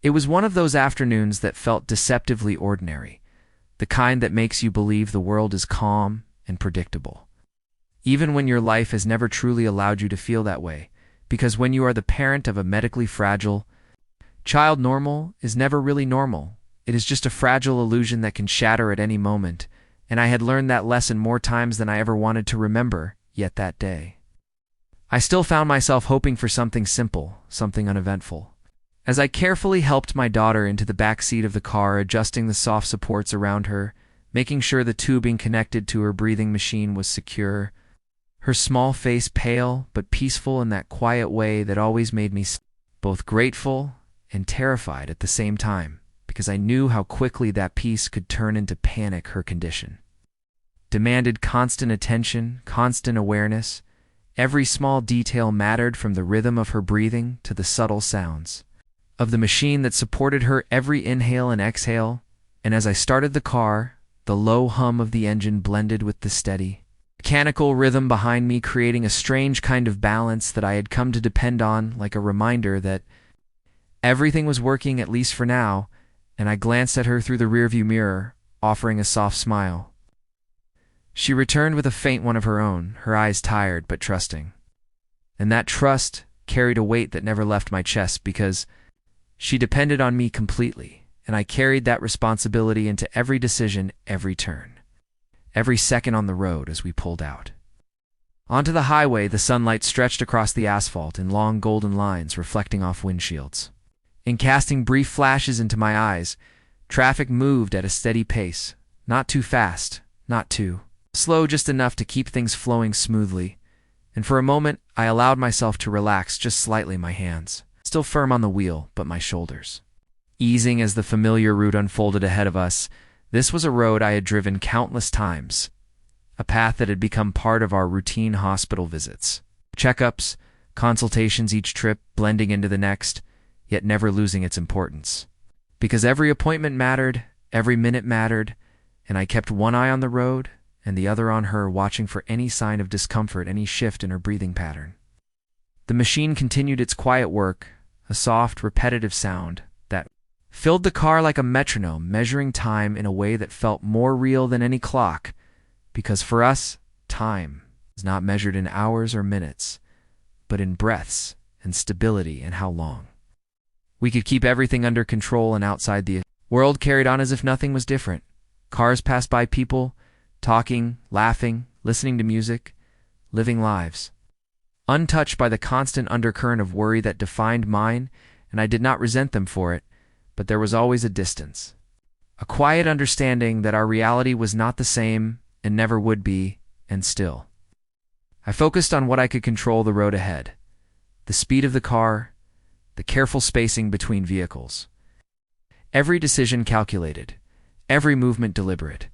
It was one of those afternoons that felt deceptively ordinary, the kind that makes you believe the world is calm and predictable, even when your life has never truly allowed you to feel that way, because when you are the parent of a medically fragile child, normal is never really normal. It is just a fragile illusion that can shatter at any moment, and I had learned that lesson more times than I ever wanted to remember, yet that day I still found myself hoping for something simple, something uneventful. As I carefully helped my daughter into the back seat of the car, adjusting the soft supports around her, making sure the tubing connected to her breathing machine was secure, her small face pale but peaceful in that quiet way that always made me both grateful and terrified at the same time, because I knew how quickly that peace could turn into panic. Her condition demanded constant attention, constant awareness. Every small detail mattered, from the rhythm of her breathing to the subtle sounds of the machine that supported her every inhale and exhale. And as I started the car, the low hum of the engine blended with the steady, mechanical rhythm behind me, creating a strange kind of balance that I had come to depend on, like a reminder that everything was working, at least for now. And I glanced at her through the rearview mirror, offering a soft smile. She returned with a faint one of her own, her eyes tired but trusting. And that trust carried a weight that never left my chest, because she depended on me completely, and I carried that responsibility into every decision, every turn, every second on the road. As we pulled out onto the highway, the sunlight stretched across the asphalt in long golden lines, reflecting off windshields and casting brief flashes into my eyes. Traffic moved at a steady pace, not too fast, not too slow, just enough to keep things flowing smoothly. And for a moment, I allowed myself to relax just slightly, my hands still firm on the wheel, but my shoulders easing as the familiar route unfolded ahead of us. This was a road I had driven countless times, a path that had become part of our routine hospital visits, checkups, consultations, each trip blending into the next, yet never losing its importance. Because every appointment mattered, every minute mattered, and I kept one eye on the road and the other on her, watching for any sign of discomfort, any shift in her breathing pattern. The machine continued its quiet work, a soft, repetitive sound that filled the car like a metronome, measuring time in a way that felt more real than any clock, because for us, time is not measured in hours or minutes, but in breaths and stability and how long we could keep everything under control. And outside, the world carried on as if nothing was different. Cars passed by, people talking, laughing, listening to music, living lives, untouched by the constant undercurrent of worry that defined mine. And I did not resent them for it, but there was always a distance, a quiet understanding that our reality was not the same and never would be. And still, I focused on what I could control: the road ahead, the speed of the car, the careful spacing between vehicles. Every decision calculated, every movement deliberate,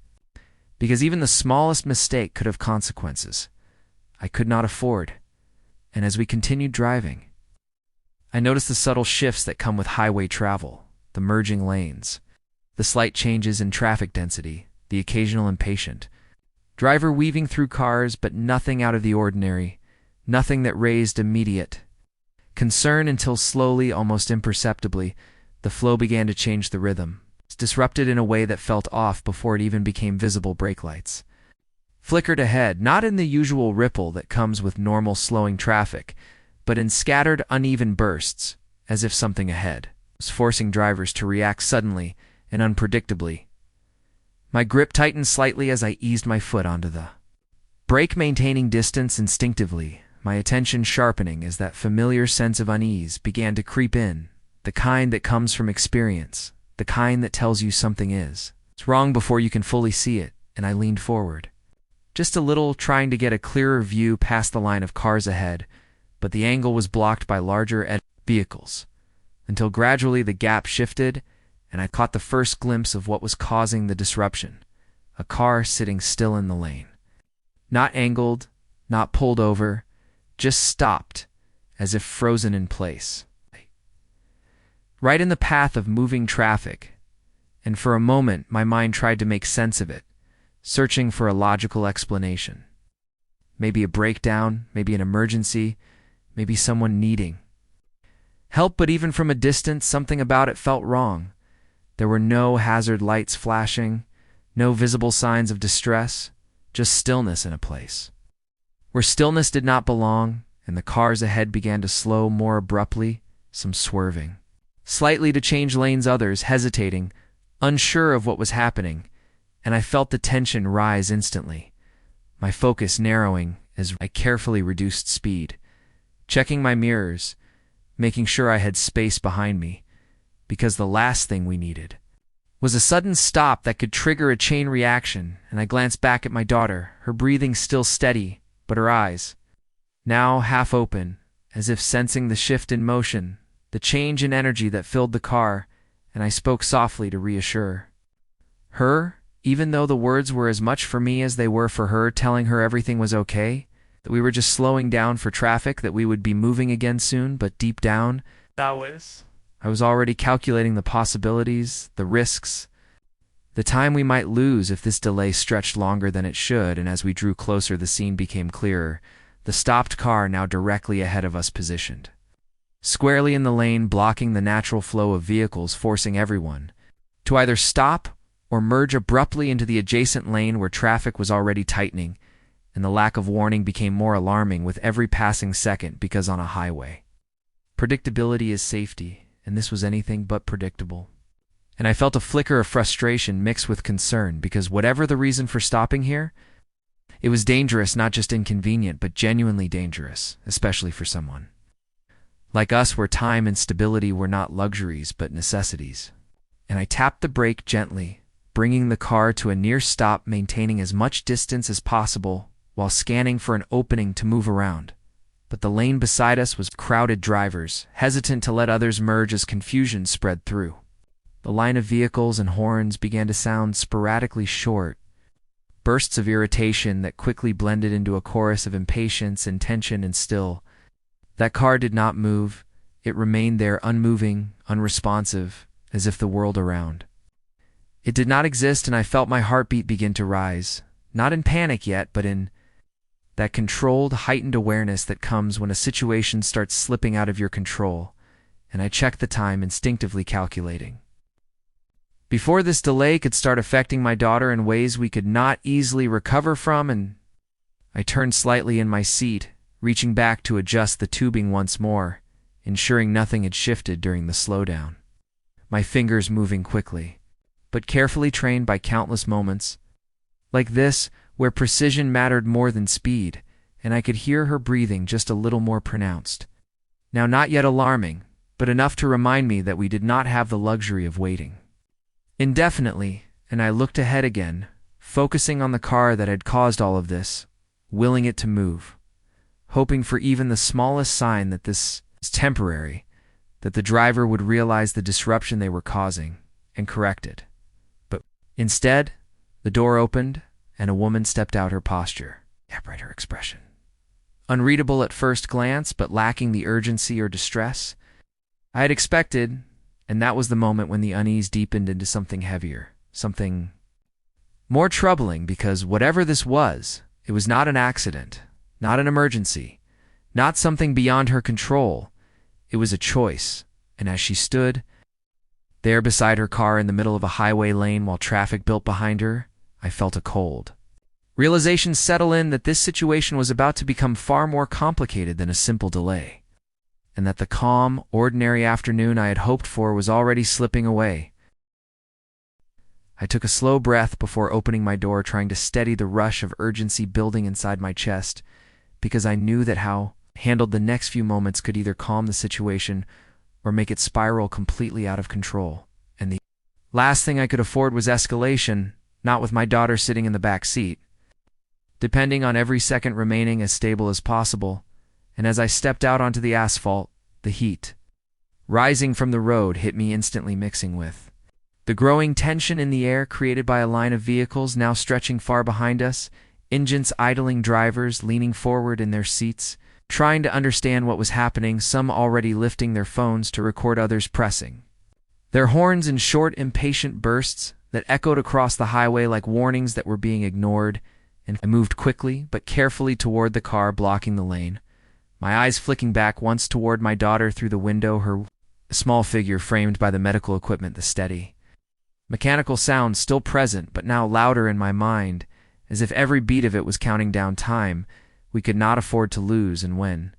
because even the smallest mistake could have consequences I could not afford. And as we continued driving, I noticed the subtle shifts that come with highway travel: the merging lanes, the slight changes in traffic density, the occasional impatient driver weaving through cars, but nothing out of the ordinary, nothing that raised immediate concern, until slowly, almost imperceptibly, the flow began to change. The rhythm disrupted in a way that felt off before it even became visible. Brake lights flickered ahead, not in the usual ripple that comes with normal slowing traffic, but in scattered, uneven bursts, as if something ahead was forcing drivers to react suddenly and unpredictably. My grip tightened slightly as I eased my foot onto the brake, maintaining distance instinctively, my attention sharpening as that familiar sense of unease began to creep in, the kind that comes from experience, the kind that tells you something is wrong before you can fully see it. And I leaned forward, just a little, trying to get a clearer view past the line of cars ahead, but the angle was blocked by larger vehicles, until gradually the gap shifted, and I caught the first glimpse of what was causing the disruption: a car sitting still in the lane. Not angled, not pulled over, just stopped, as if frozen in place, right in the path of moving traffic. And for a moment, my mind tried to make sense of it, searching for a logical explanation. Maybe a breakdown, maybe an emergency, maybe someone needing help, but even from a distance, something about it felt wrong. There were no hazard lights flashing, no visible signs of distress, just stillness in a place where stillness did not belong, and the cars ahead began to slow more abruptly, some swerving slightly to change lanes, others hesitating, unsure of what was happening, and I felt the tension rise instantly, my focus narrowing as I carefully reduced speed, checking my mirrors, making sure I had space behind me, because the last thing we needed was a sudden stop that could trigger a chain reaction. And I glanced back at my daughter, her breathing still steady, but her eyes now half open, as if sensing the shift in motion, the change in energy that filled the car, and I spoke softly to reassure her, even though the words were as much for me as they were for her, telling her everything was okay, that we were just slowing down for traffic, that we would be moving again soon, but deep down, I was already calculating the possibilities, the risks, the time we might lose if this delay stretched longer than it should. And as we drew closer, the scene became clearer, the stopped car now directly ahead of us, positioned squarely in the lane, blocking the natural flow of vehicles, forcing everyone to either stop or merge abruptly into the adjacent lane where traffic was already tightening, and the lack of warning became more alarming with every passing second, because on a highway, predictability is safety, and this was anything but predictable. And I felt a flicker of frustration mixed with concern, because whatever the reason for stopping here, it was dangerous, not just inconvenient, but genuinely dangerous, especially for someone like us, where time and stability were not luxuries but necessities. And I tapped the brake gently, bringing the car to a near stop, maintaining as much distance as possible while scanning for an opening to move around. But the lane beside us was crowded, drivers hesitant to let others merge as confusion spread through. The line of vehicles and horns began to sound sporadically, short bursts of irritation that quickly blended into a chorus of impatience and tension. And still, that car did not move. It remained there, unmoving, unresponsive, as if the world around it did not exist. And I felt my heartbeat begin to rise, not in panic yet, but in that controlled, heightened awareness that comes when a situation starts slipping out of your control. And I checked the time, instinctively calculating before this delay could start affecting my daughter in ways we could not easily recover from. And I turned slightly in my seat, reaching back to adjust the tubing once more, ensuring nothing had shifted during the slowdown. My fingers moving quickly, but carefully, trained by countless moments like this, where precision mattered more than speed. And I could hear her breathing just a little more pronounced. Now, not yet alarming, but enough to remind me that we did not have the luxury of waiting indefinitely. And I looked ahead again, focusing on the car that had caused all of this, willing it to move, hoping for even the smallest sign that this is temporary, that the driver would realize the disruption they were causing and correct it. But instead, the door opened, and a woman stepped out, her posture, upright, her expression unreadable at first glance, but lacking the urgency or distress I had expected. And that was the moment when the unease deepened into something heavier, something more troubling, because whatever this was, it was not an accident, not an emergency, not something beyond her control. It was a choice. And as she stood there beside her car in the middle of a highway lane while traffic built behind her, I felt a cold realization settle in, that this situation was about to become far more complicated than a simple delay, and that the calm, ordinary afternoon I had hoped for was already slipping away. I took a slow breath before opening my door, trying to steady the rush of urgency building inside my chest, because I knew that how handled the next few moments could either calm the situation or make it spiral completely out of control. And the last thing I could afford was escalation, not with my daughter sitting in the back seat, depending on every second remaining as stable as possible. And as I stepped out onto the asphalt, the heat rising from the road hit me instantly, mixing with the growing tension in the air created by a line of vehicles now stretching far behind us, engines idling, drivers leaning forward in their seats, trying to understand what was happening, some already lifting their phones to record, others pressing their horns in short, impatient bursts that echoed across the highway like warnings that were being ignored. And I moved quickly but carefully toward the car blocking the lane, my eyes flicking back once toward my daughter through the window, her small figure framed by the medical equipment, the steady mechanical sound still present, but now louder in my mind, as if every beat of it was counting down time we could not afford to lose. And when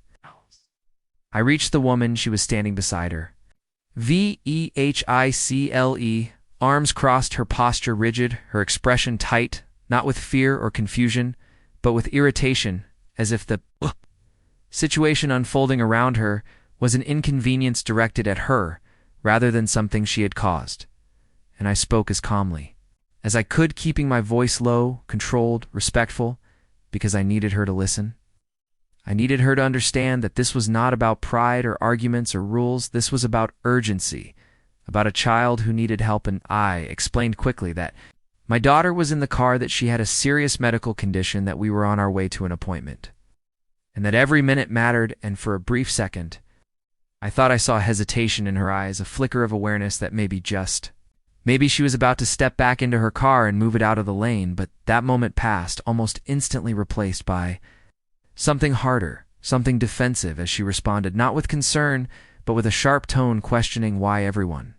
I reached the woman, she was standing beside her. Vehicle, arms crossed, her posture rigid, her expression tight, not with fear or confusion, but with irritation, as if the situation unfolding around her was an inconvenience directed at her rather than something she had caused. And I spoke as calmly as I could, keeping my voice low, controlled, respectful, because I needed her to listen. I needed her to understand that this was not about pride or arguments or rules. This was about urgency, about a child who needed help. And I explained quickly that my daughter was in the car, that she had a serious medical condition, that we were on our way to an appointment, and that every minute mattered. And for a brief second, I thought I saw hesitation in her eyes, a flicker of awareness that maybe she was about to step back into her car and move it out of the lane. But that moment passed, almost instantly replaced by something harder, something defensive, as she responded, not with concern, but with a sharp tone, questioning why everyone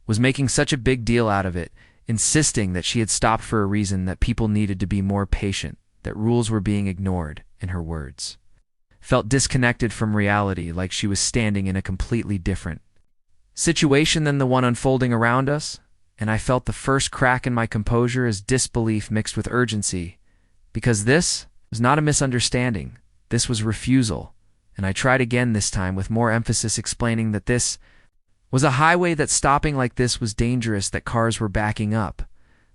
was making such a big deal out of it, insisting that she had stopped for a reason, that people needed to be more patient, that rules were being ignored. In her words, felt disconnected from reality, like she was standing in a completely different situation than the one unfolding around us. And I felt the first crack in my composure as disbelief mixed with urgency, because this was not a misunderstanding. This was refusal. And I tried again, this time with more emphasis, explaining that this was a highway, that stopping like this was dangerous, that cars were backing up,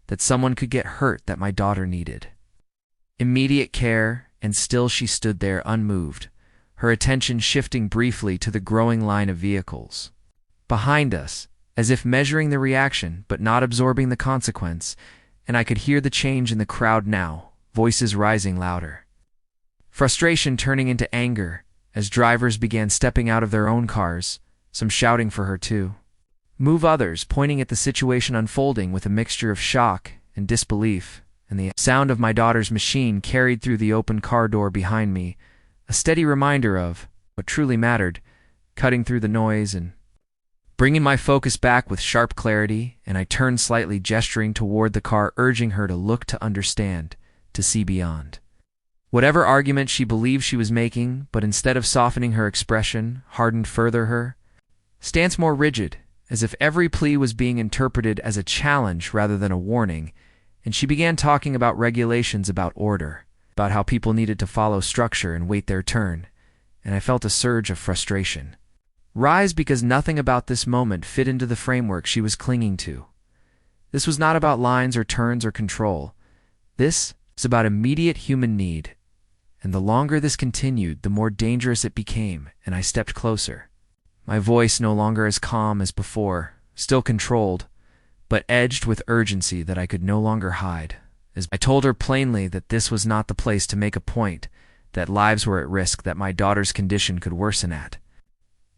that someone could get hurt, that my daughter needed immediate care. And still she stood there unmoved, her attention shifting briefly to the growing line of vehicles behind us, as if measuring the reaction but not absorbing the consequence. And I could hear the change in the crowd now, voices rising louder, frustration turning into anger, as drivers began stepping out of their own cars, some shouting for her to move, others pointing at the situation unfolding with a mixture of shock and disbelief. And the sound of my daughter's machine carried through the open car door behind me, a steady reminder of what truly mattered, cutting through the noise and bringing my focus back with sharp clarity. And I turned slightly, gesturing toward the car, urging her to look, to understand, to see beyond whatever argument she believed she was making. But instead of softening, her expression hardened further, her stance more rigid, as if every plea was being interpreted as a challenge rather than a warning. And she began talking about regulations, about order, about how people needed to follow structure and wait their turn. And I felt a surge of frustration rise, because nothing about this moment fit into the framework she was clinging to. This was not about lines or turns or control. This was about immediate human need. And the longer this continued, the more dangerous it became. And I stepped closer, my voice no longer as calm as before, still controlled, but edged with urgency that I could no longer hide, as I told her plainly that this was not the place to make a point, that lives were at risk, that my daughter's condition could worsen at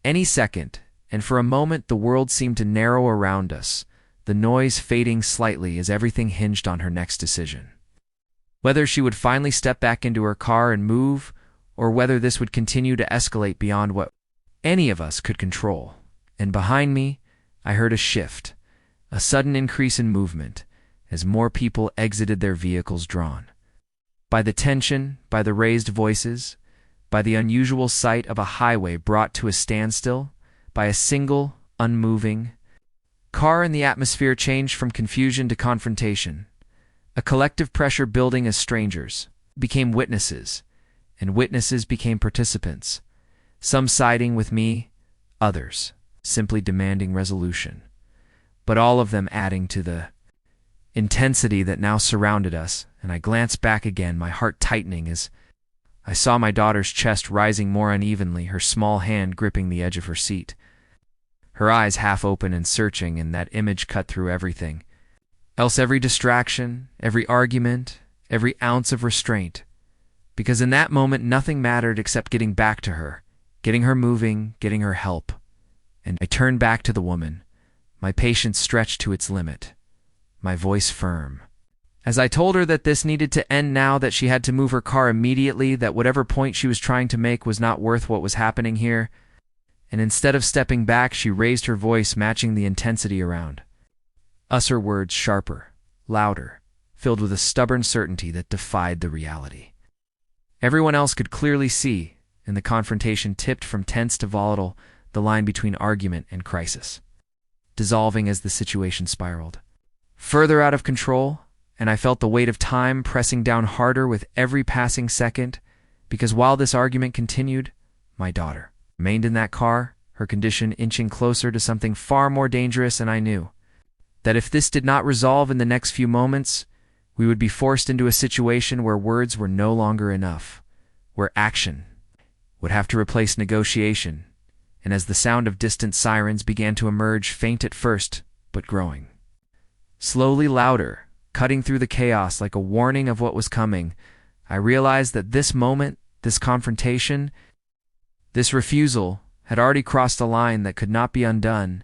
any second. And for a moment the world seemed to narrow around us, the noise fading slightly as everything hinged on her next decision. Whether she would finally step back into her car and move, or whether this would continue to escalate beyond what any of us could control. And behind me, I heard a shift, a sudden increase in movement, as more people exited their vehicles, drawn by the tension, by the raised voices, by the unusual sight of a highway brought to a standstill, by a single, unmoving car. And the atmosphere changed from confusion to confrontation, a collective pressure building as strangers became witnesses, and witnesses became participants, some siding with me, others simply demanding resolution, but all of them adding to the intensity that now surrounded us. And I glanced back again, my heart tightening as I saw my daughter's chest rising more unevenly, her small hand gripping the edge of her seat, her eyes half open and searching. And that image cut through everything else, every distraction, every argument, every ounce of restraint, because in that moment nothing mattered except getting back to her, getting her moving, getting her help. And I turned back to the woman, my patience stretched to its limit, my voice firm, As I told her that this needed to end now, that she had to move her car immediately, that whatever point she was trying to make was not worth what was happening here, and instead of stepping back, she raised her voice, matching the intensity around us, her words sharper, louder, filled with a stubborn certainty that defied the reality. Everyone else could clearly see, and the confrontation tipped from tense to volatile, the line between argument and crisis, dissolving as the situation spiraled further out of control, and I felt the weight of time pressing down harder with every passing second, because while this argument continued, my daughter remained in that car, her condition inching closer to something far more dangerous, and I knew that if this did not resolve in the next few moments, we would be forced into a situation where words were no longer enough, where action would have to replace negotiation, and as the sound of distant sirens began to emerge, faint at first, but growing slowly louder, cutting through the chaos like a warning of what was coming, I realized that this moment, this confrontation, this refusal had already crossed a line that could not be undone,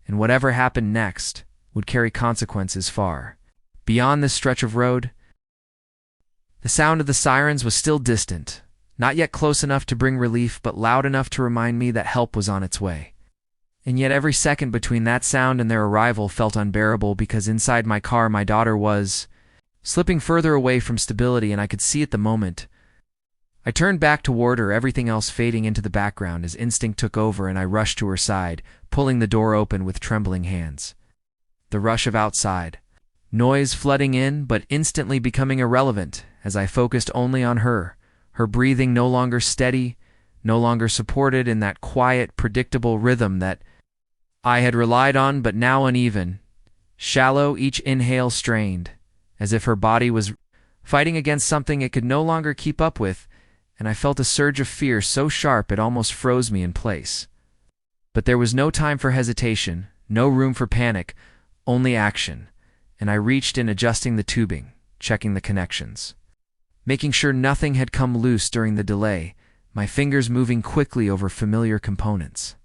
and whatever happened next would carry consequences far beyond this stretch of road. The sound of the sirens was still distant, not yet close enough to bring relief, but loud enough to remind me that help was on its way. And yet every second between that sound and their arrival felt unbearable, because inside my car my daughter was slipping further away from stability, and I could see it the moment. I turned back toward her, everything else fading into the background as instinct took over, and I rushed to her side, pulling the door open with trembling hands. The rush of outside noise flooding in, but instantly becoming irrelevant as I focused only on her, her breathing no longer steady, no longer supported in that quiet, predictable rhythm that I had relied on, but now uneven, shallow, each inhale strained, as if her body was fighting against something it could no longer keep up with, and I felt a surge of fear so sharp it almost froze me in place. But there was no time for hesitation, no room for panic, only action, and I reached in, adjusting the tubing, checking the connections, making sure nothing had come loose during the delay, my fingers moving quickly over familiar components,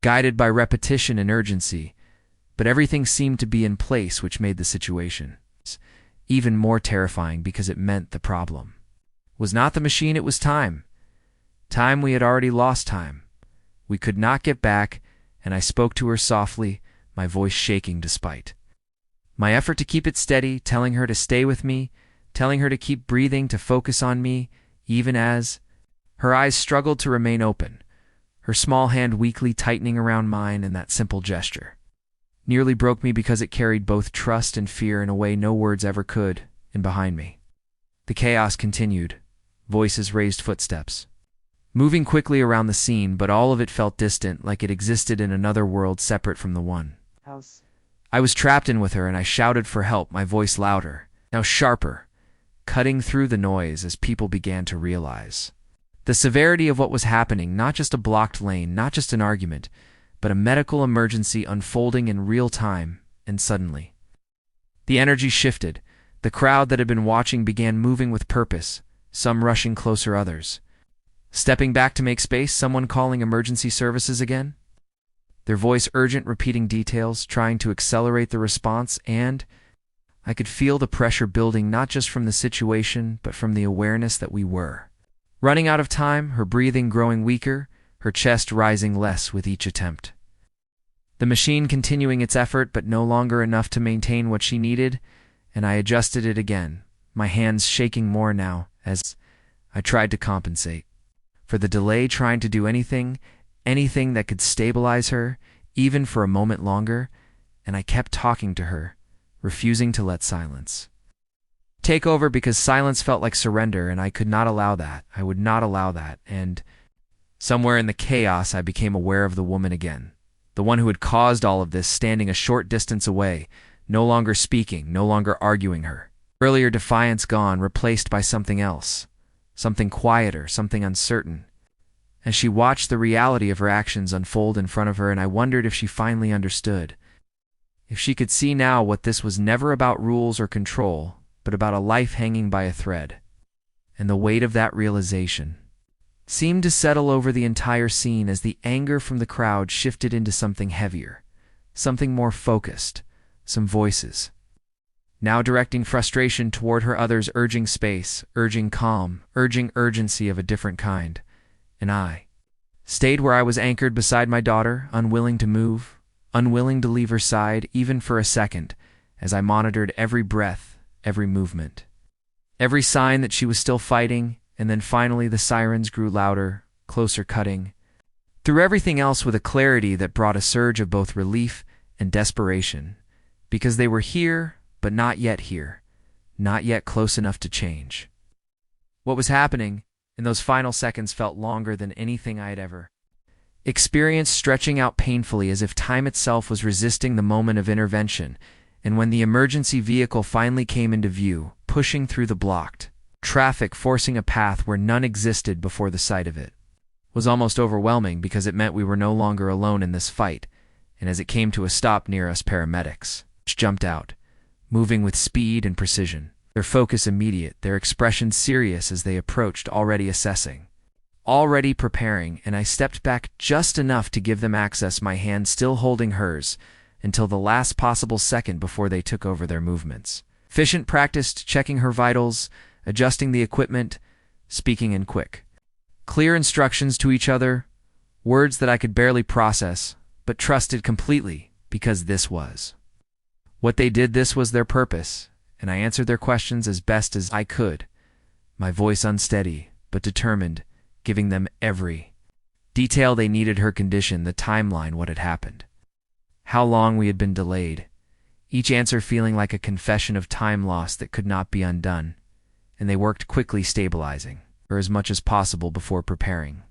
guided by repetition and urgency, but everything seemed to be in place, which made the situation even more terrifying, because it meant the problem was not the machine, it was time. Time we had already lost, time we could not get back, and I spoke to her softly, my voice shaking despite my effort to keep it steady, telling her to stay with me, telling her to keep breathing, to focus on me, even as her eyes struggled to remain open, her small hand weakly tightening around mine, and that simple gesture nearly broke me, because it carried both trust and fear in a way no words ever could. And behind me, the chaos continued, voices raised, footsteps moving quickly around the scene, but all of it felt distant, like it existed in another world separate from the one I was trapped in with her, and I shouted for help, my voice louder, now sharper, cutting through the noise as people began to realize the severity of what was happening, not just a blocked lane, not just an argument, but a medical emergency unfolding in real time. And suddenly, the energy shifted. The crowd that had been watching began moving with purpose, some rushing closer, others stepping back to make space, someone calling emergency services again, their voice urgent, repeating details, trying to accelerate the response, and I could feel the pressure building, not just from the situation, but from the awareness that we were running out of time, her breathing growing weaker, her chest rising less with each attempt. The machine continuing its effort, but no longer enough to maintain what she needed, and I adjusted it again, my hands shaking more now as I tried to compensate for the delay, trying to do anything that could stabilize her, even for a moment longer, and I kept talking to her, refusing to let silence take over, because silence felt like surrender, and I could not allow that. I would not allow that. And somewhere in the chaos, I became aware of the woman again, the one who had caused all of this, standing a short distance away, no longer speaking, no longer arguing, her earlier defiance gone, replaced by something else, something quieter, something uncertain. As she watched the reality of her actions unfold in front of her, and I wondered if she finally understood, if she could see now what this was never about rules or control, but about a life hanging by a thread. And the weight of that realization seemed to settle over the entire scene as the anger from the crowd shifted into something heavier, something more focused, some voices now directing frustration toward her, others urging space, urging calm, urging urgency of a different kind. And I stayed where I was anchored beside my daughter, unwilling to move, unwilling to leave her side even for a second, as I monitored every breath, every movement, every sign that she was still fighting. And then finally the sirens grew louder, closer, cutting through everything else with a clarity that brought a surge of both relief and desperation, because they were here, but not yet here, not yet close enough to change. What was happening in those final seconds felt longer than anything I had ever experienced, stretching out painfully as if time itself was resisting the moment of intervention. And when the emergency vehicle finally came into view, pushing through the blocked traffic, forcing a path where none existed before, the sight of it was almost overwhelming, because it meant we were no longer alone in this fight. And as it came to a stop near us, paramedics jumped out, moving with speed and precision, their focus immediate, their expression serious as they approached, already assessing, already preparing. And I stepped back just enough to give them access, my hand still holding hers, until the last possible second before they took over their movements. Efficient, practiced, checking her vitals, adjusting the equipment, speaking in quick, clear instructions to each other, words that I could barely process, but trusted completely, because this was what they did, this was their purpose. And I answered their questions as best as I could, my voice unsteady but determined, giving them every detail they needed: her condition, the timeline, what had happened, how long we had been delayed, each answer feeling like a confession of time lost that could not be undone. And they worked quickly, stabilizing her as much as possible before preparing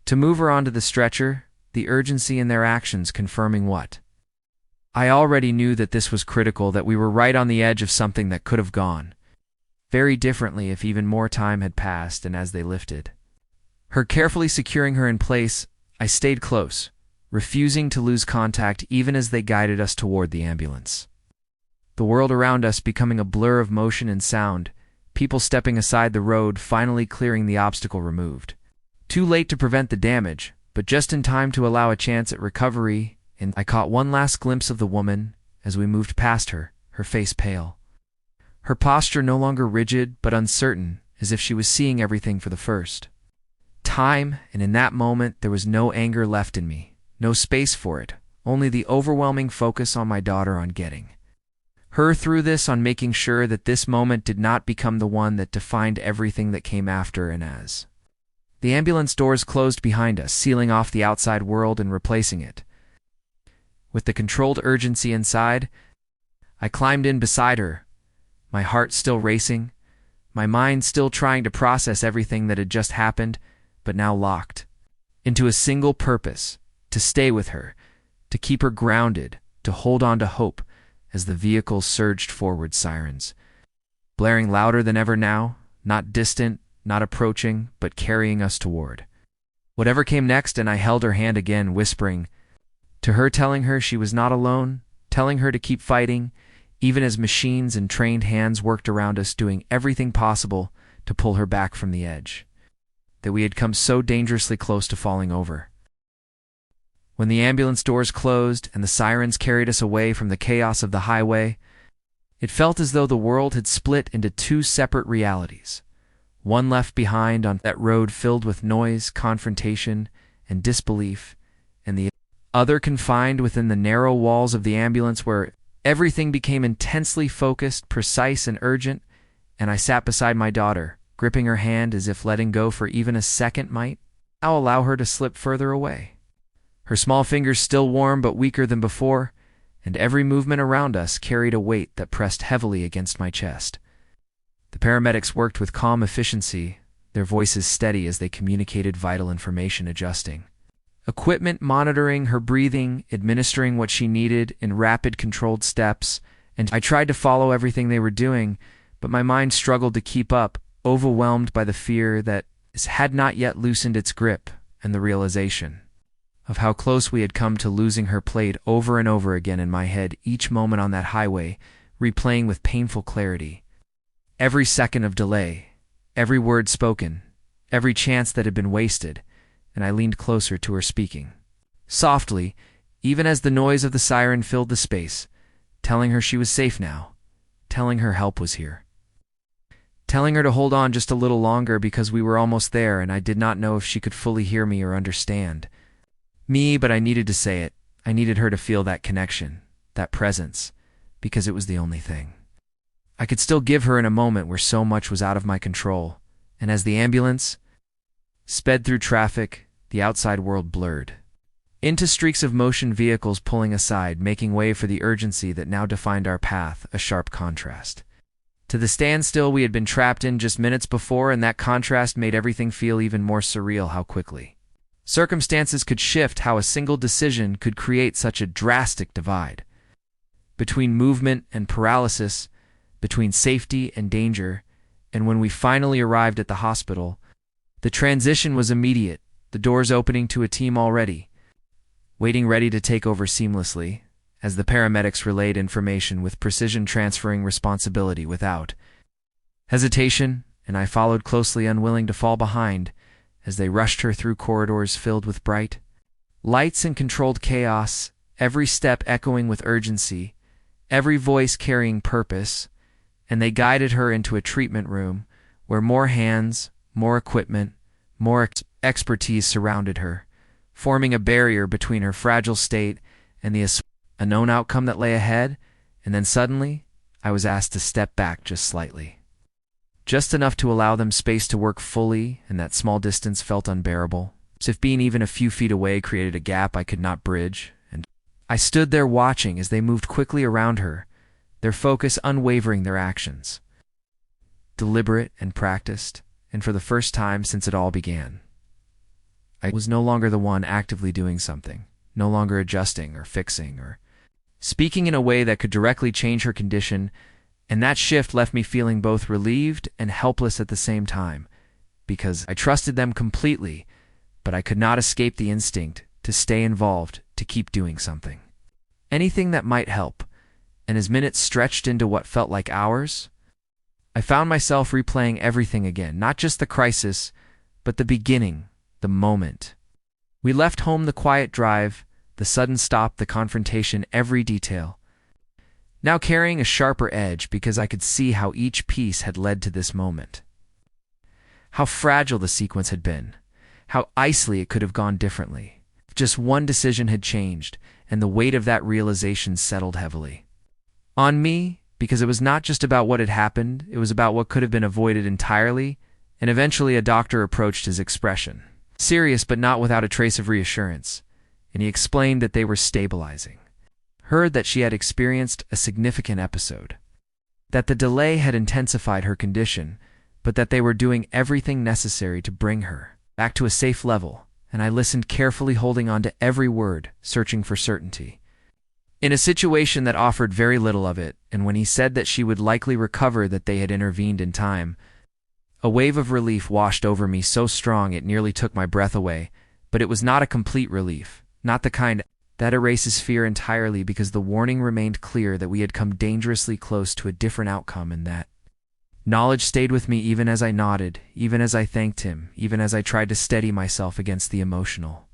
to move her onto the stretcher, the urgency in their actions confirming what I already knew, that this was critical, that we were right on the edge of something that could have gone very differently if even more time had passed. And as they lifted her, carefully securing her in place, I stayed close, refusing to lose contact even as they guided us toward the ambulance. The world around us becoming a blur of motion and sound, people stepping aside the road, finally clearing the obstacle removed. Too late to prevent the damage, but just in time to allow a chance at recovery. And I caught one last glimpse of the woman as we moved past her, her face pale, her posture no longer rigid but uncertain, as if she was seeing everything for the first time. And in that moment there was no anger left in me, no space for it, only the overwhelming focus on my daughter, on getting her through this, on making sure that this moment did not become the one that defined everything that came after. And as the ambulance doors closed behind us, sealing off the outside world and replacing it with the controlled urgency inside, I climbed in beside her, my heart still racing, my mind still trying to process everything that had just happened, but now locked into a single purpose: to stay with her, to keep her grounded, to hold on to hope. As the vehicle surged forward, sirens blaring louder than ever now, not distant, not approaching, but carrying us toward whatever came next. And I held her hand again, whispering to her, telling her she was not alone, telling her to keep fighting, even as machines and trained hands worked around us, doing everything possible to pull her back from the edge that we had come so dangerously close to falling over. When the ambulance doors closed and the sirens carried us away from the chaos of the highway, it felt as though the world had split into two separate realities. One left behind on that road filled with noise, confrontation, and disbelief, and the other confined within the narrow walls of the ambulance, where everything became intensely focused, precise, and urgent. And I sat beside my daughter, gripping her hand as if letting go for even a second might now allow her to slip further away. Her small fingers still warm but weaker than before, and every movement around us carried a weight that pressed heavily against my chest. The paramedics worked with calm efficiency, their voices steady as they communicated vital information, adjusting equipment, monitoring her breathing, administering what she needed in rapid, controlled steps. And I tried to follow everything they were doing, but my mind struggled to keep up, overwhelmed by the fear that had not yet loosened its grip, and the realization of how close we had come to losing her played over and over again in my head, each moment on that highway, replaying with painful clarity. Every second of delay, every word spoken, every chance that had been wasted. And I leaned closer to her, speaking softly, even as the noise of the siren filled the space, telling her she was safe now, telling her help was here. Telling her to hold on just a little longer because we were almost there and I did not know if she could fully hear me or understand me, but I needed to say it. I needed her to feel that connection, that presence, because it was the only thing I could still give her in a moment where so much was out of my control. And as the ambulance sped through traffic, the outside world blurred into streaks of motion, vehicles pulling aside, making way for the urgency that now defined our path, a sharp contrast to the standstill we had been trapped in just minutes before, and that contrast made everything feel even more surreal. How quickly circumstances could shift, how a single decision could create such a drastic divide between movement and paralysis, between safety and danger. And when we finally arrived at the hospital, the transition was immediate, the doors opening to a team already waiting, ready to take over seamlessly, as the paramedics relayed information with precision, transferring responsibility without hesitation, and I followed closely, unwilling to fall behind, as they rushed her through corridors filled with bright lights and controlled chaos, every step echoing with urgency, every voice carrying purpose, and they guided her into a treatment room where more hands, more equipment, more expertise surrounded her, forming a barrier between her fragile state and the unknown outcome that lay ahead. And then suddenly, I was asked to step back just slightly, just enough to allow them space to work fully, and that small distance felt unbearable, as if being even a few feet away created a gap I could not bridge. And I stood there watching as they moved quickly around her, their focus unwavering, their actions deliberate and practiced, and for the first time since it all began, I was no longer the one actively doing something, no longer adjusting or fixing or speaking in a way that could directly change her condition, and that shift left me feeling both relieved and helpless at the same time, because I trusted them completely, but I could not escape the instinct to stay involved, to keep doing something, anything that might help. And as minutes stretched into what felt like hours, I found myself replaying everything again, not just the crisis, but the beginning, the moment. We left home, the quiet drive, the sudden stop, the confrontation, every detail, now carrying a sharper edge because I could see how each piece had led to this moment. How fragile the sequence had been, how icily it could have gone differently. If just one decision had changed, and the weight of that realization settled heavily on me, because it was not just about what had happened, it was about what could have been avoided entirely. And eventually a doctor approached, his expression serious but not without a trace of reassurance, and he explained that they were stabilizing. Heard that she had experienced a significant episode, that the delay had intensified her condition, but that they were doing everything necessary to bring her back to a safe level. And I listened carefully, holding on to every word, searching for certainty in a situation that offered very little of it. And when he said that she would likely recover, that they had intervened in time, a wave of relief washed over me, so strong it nearly took my breath away. But it was not a complete relief, not the kind that erases fear entirely, because the warning remained clear that we had come dangerously close to a different outcome, and that knowledge stayed with me even as I nodded, even as I thanked him, even as I tried to steady myself against the emotional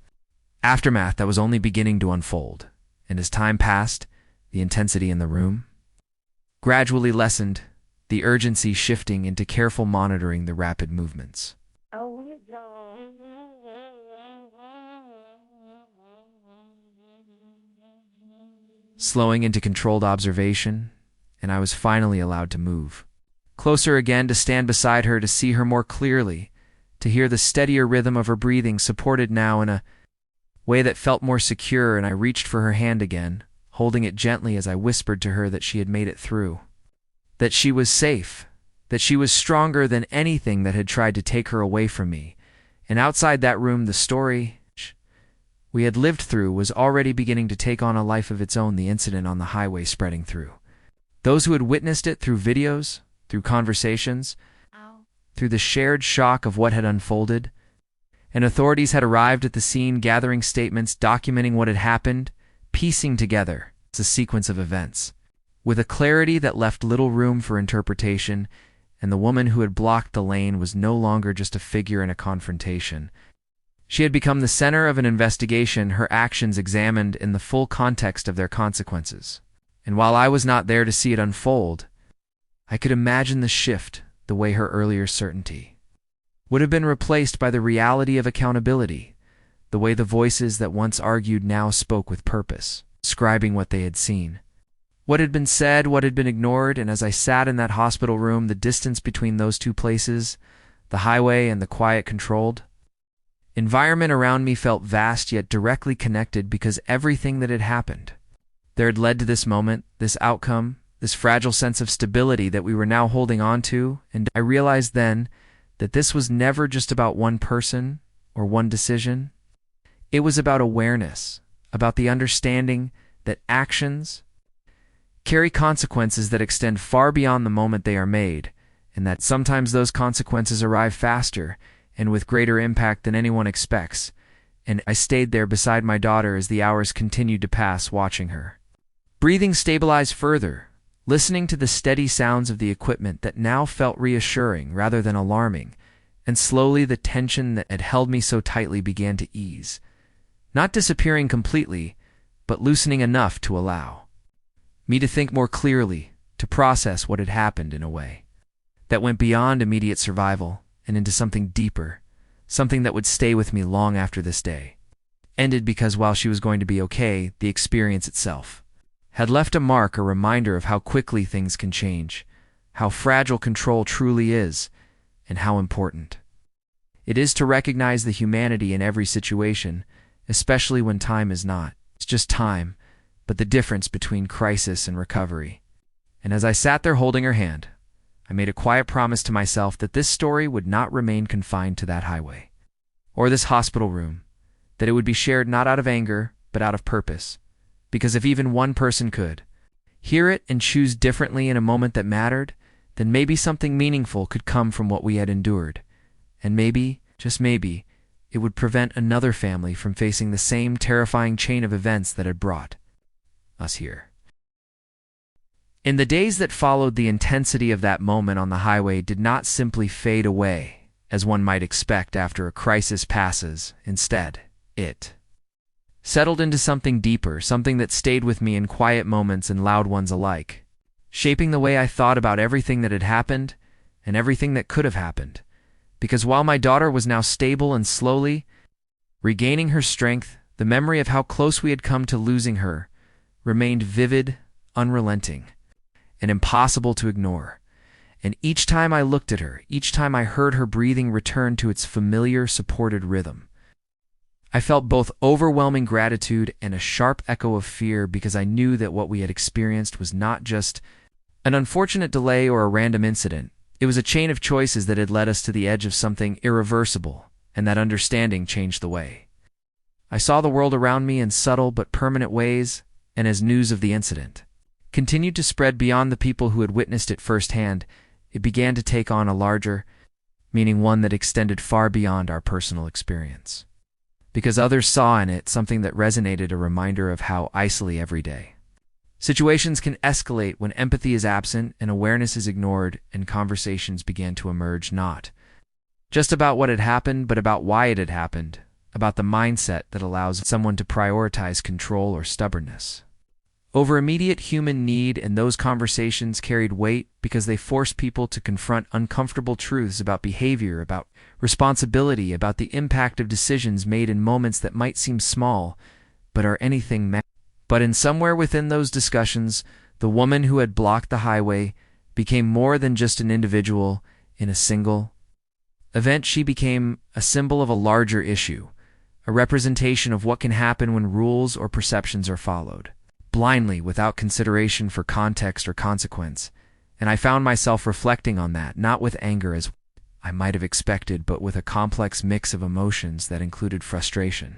aftermath that was only beginning to unfold. And as time passed, the intensity in the room gradually lessened, the urgency shifting into careful monitoring, the rapid movements slowing into controlled observation, and I was finally allowed to move closer again, to stand beside her, to see her more clearly, to hear the steadier rhythm of her breathing, supported now in a way that felt more secure. And I reached for her hand again, holding it gently as I whispered to her that she had made it through, that she was safe, that she was stronger than anything that had tried to take her away from me. And outside that room, the story we had lived through was already beginning to take on a life of its own, the incident on the highway spreading through those who had witnessed it, through videos, through conversations, through the shared shock of what had unfolded. And authorities had arrived at the scene, gathering statements, documenting what had happened, piecing together a sequence of events with a clarity that left little room for interpretation. And the woman who had blocked the lane was no longer just a figure in a confrontation. She had become the center of an investigation, her actions examined in the full context of their consequences. And while I was not there to see it unfold, I could imagine the shift, the way her earlier certainty would have been replaced by the reality of accountability, the way the voices that once argued now spoke with purpose, describing what they had seen, what had been said, what had been ignored. And as I sat in that hospital room, the distance between those two places, the highway and the quiet, controlled environment around me, felt vast yet directly connected, because everything that had happened there had led to this moment, this outcome, this fragile sense of stability that we were now holding on to. And I realized then that this was never just about one person or one decision. It was about awareness, about the understanding that actions carry consequences that extend far beyond the moment they are made, and that sometimes those consequences arrive faster and with greater impact than anyone expects. And I stayed there beside my daughter as the hours continued to pass, watching her breathing stabilize further, listening to the steady sounds of the equipment that now felt reassuring rather than alarming. And slowly the tension that had held me so tightly began to ease, not disappearing completely, but loosening enough to allow me to think more clearly, to process what had happened in a way that went beyond immediate survival and into something deeper, something that would stay with me long after this day ended. Because while she was going to be okay, the experience itself had left a mark, a reminder of how quickly things can change, how fragile control truly is, and how important it is to recognize the humanity in every situation, especially when time is not just time, but the difference between crisis and recovery. And as I sat there holding her hand, I made a quiet promise to myself that this story would not remain confined to that highway or this hospital room, that it would be shared not out of anger, but out of purpose. Because if even one person could hear it and choose differently in a moment that mattered, then maybe something meaningful could come from what we had endured. And maybe, just maybe, it would prevent another family from facing the same terrifying chain of events that had brought us here. In the days that followed, the intensity of that moment on the highway did not simply fade away, as one might expect after a crisis passes. Instead, it settled into something deeper, something that stayed with me in quiet moments and loud ones alike, shaping the way I thought about everything that had happened and everything that could have happened. Because while my daughter was now stable and slowly regaining her strength, the memory of how close we had come to losing her remained vivid, unrelenting, and impossible to ignore. And each time I looked at her, each time I heard her breathing return to its familiar, supported rhythm, I felt both overwhelming gratitude and a sharp echo of fear, because I knew that what we had experienced was not just an unfortunate delay or a random incident. It was a chain of choices that had led us to the edge of something irreversible, and that understanding changed the way I saw the world around me in subtle but permanent ways. And as news of the incident continued to spread beyond the people who had witnessed it firsthand, it began to take on a larger meaning, one that extended far beyond our personal experience. Because others saw in it something that resonated, a reminder of how easily everyday situations can escalate when empathy is absent and awareness is ignored. And conversations began to emerge, not just about what had happened, but about why it had happened, about the mindset that allows someone to prioritize control or stubbornness over immediate human need. And those conversations carried weight because they forced people to confront uncomfortable truths about behavior, about responsibility, about the impact of decisions made in moments that might seem small, but are anything. But in somewhere within those discussions, the woman who had blocked the highway became more than just an individual in a single event. She became a symbol of a larger issue, a representation of what can happen when rules or perceptions are followed blindly, without consideration for context or consequence. And I found myself reflecting on that, not with anger as I might have expected, but with a complex mix of emotions that included frustration,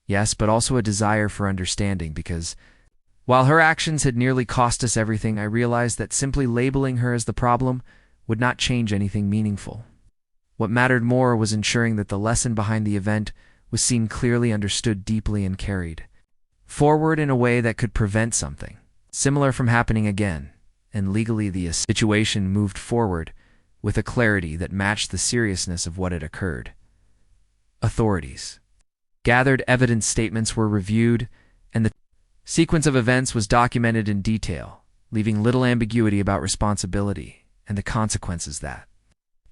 yes, but also a desire for understanding. Because while her actions had nearly cost us everything, I realized that simply labeling her as the problem would not change anything meaningful. What mattered more was ensuring that the lesson behind the event was seen clearly, understood deeply, and carried forward in a way that could prevent something similar from happening again. And legally, the situation moved forward with a clarity that matched the seriousness of what had occurred. Authorities gathered evidence, statements were reviewed, and the sequence of events was documented in detail. leaving little ambiguity about responsibility and the consequences that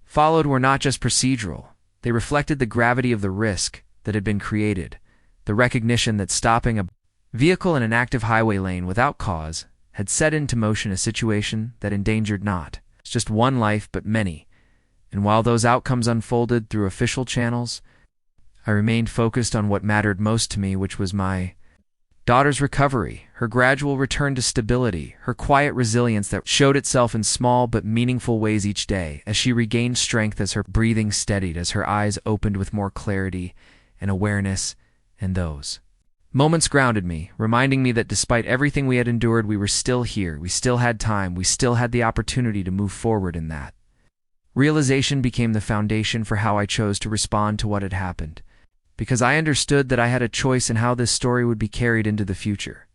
followed were not just procedural. They reflected the gravity of the risk that had been created, the recognition that stopping a vehicle in an active highway lane without cause had set into motion a situation that endangered not just one life but many. And while those outcomes unfolded through official channels, I remained focused on what mattered most to me, which was my daughter's recovery, her gradual return to stability, her quiet resilience that showed itself in small but meaningful ways each day, as she regained strength, as her breathing steadied, as her eyes opened with more clarity and awareness. And those moments grounded me, reminding me that despite everything we had endured, we were still here, we still had time, we still had the opportunity to move forward. In that realization became the foundation for how I chose to respond to what had happened, because I understood that I had a choice in how this story would be carried into the future.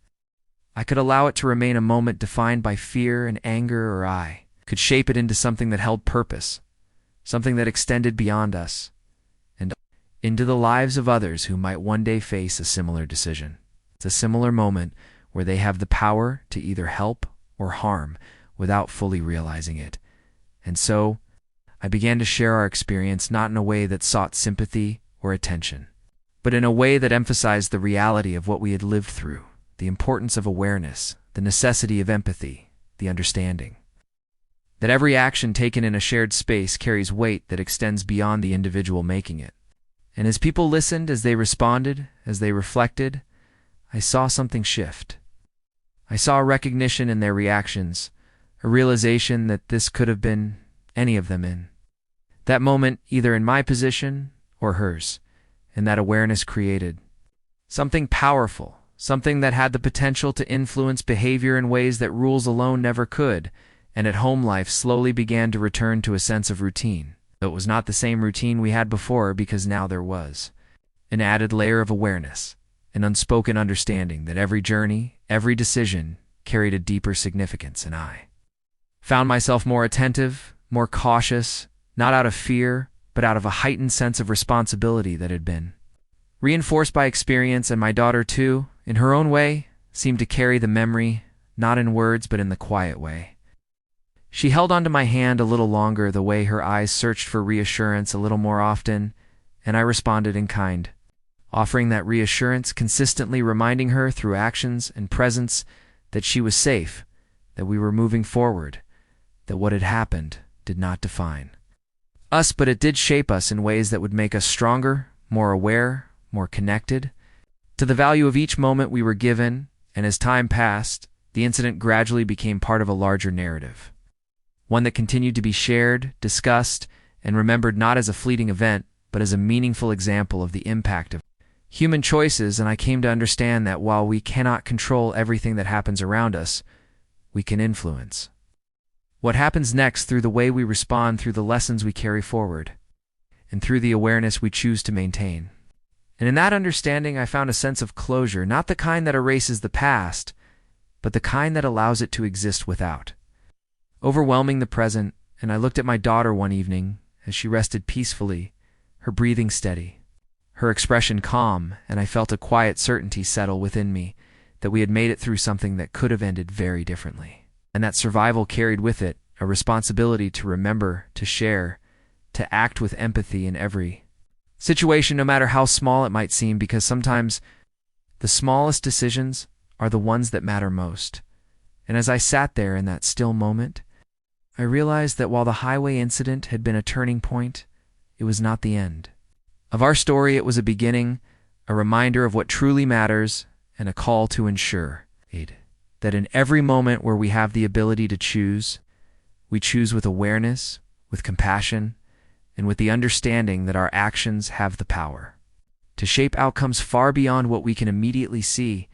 I could allow it to remain a moment defined by fear and anger, or I could shape it into something that held purpose, something that extended beyond us, and into the lives of others who might one day face a similar decision. It's a similar moment where they have the power to either help or harm without fully realizing it. And so, I began to share our experience, not in a way that sought sympathy or attention, but in a way that emphasized the reality of what we had lived through, the importance of awareness, the necessity of empathy, the understanding that every action taken in a shared space carries weight that extends beyond the individual making it. And as people listened, as they responded, as they reflected, I saw something shift. I saw a recognition in their reactions, a realization that this could have been any of them in that moment, either in my position or hers. And that awareness created something powerful, something that had the potential to influence behavior in ways that rules alone never could. And at home, life slowly began to return to a sense of routine. Though it was not the same routine we had before, because now there was an added layer of awareness, an unspoken understanding that every journey, every decision carried a deeper significance. And I found myself more attentive, more cautious, not out of fear, but out of a heightened sense of responsibility that had been reinforced by experience. And my daughter, too, in her own way, seemed to carry the memory, not in words but in the quiet way. She held onto my hand a little longer, the way her eyes searched for reassurance a little more often, and I responded in kind, offering that reassurance, consistently reminding her through actions and presence that she was safe, that we were moving forward, that what had happened did not define us, but it did shape us in ways that would make us stronger, more aware, more connected to the value of each moment we were given. And as time passed, the incident gradually became part of a larger narrative, one that continued to be shared, discussed, and remembered not as a fleeting event, but as a meaningful example of the impact of human choices. And I came to understand that while we cannot control everything that happens around us, we can influence what happens next through the way we respond, through the lessons we carry forward, and through the awareness we choose to maintain. And in that understanding, I found a sense of closure, not the kind that erases the past, but the kind that allows it to exist without overwhelming the present. And I looked at my daughter one evening as she rested peacefully, her breathing steady, her expression calm, and I felt a quiet certainty settle within me that we had made it through something that could have ended very differently. And that survival carried with it a responsibility to remember, to share, to act with empathy in every situation, no matter how small it might seem, because sometimes the smallest decisions are the ones that matter most. And as I sat there in that still moment, I realized that while the highway incident had been a turning point, it was not the end of our story. It was a beginning, a reminder of what truly matters, and a call to ensure that in every moment where we have the ability to choose, we choose with awareness, with compassion, and with the understanding that our actions have the power to shape outcomes far beyond what we can immediately see.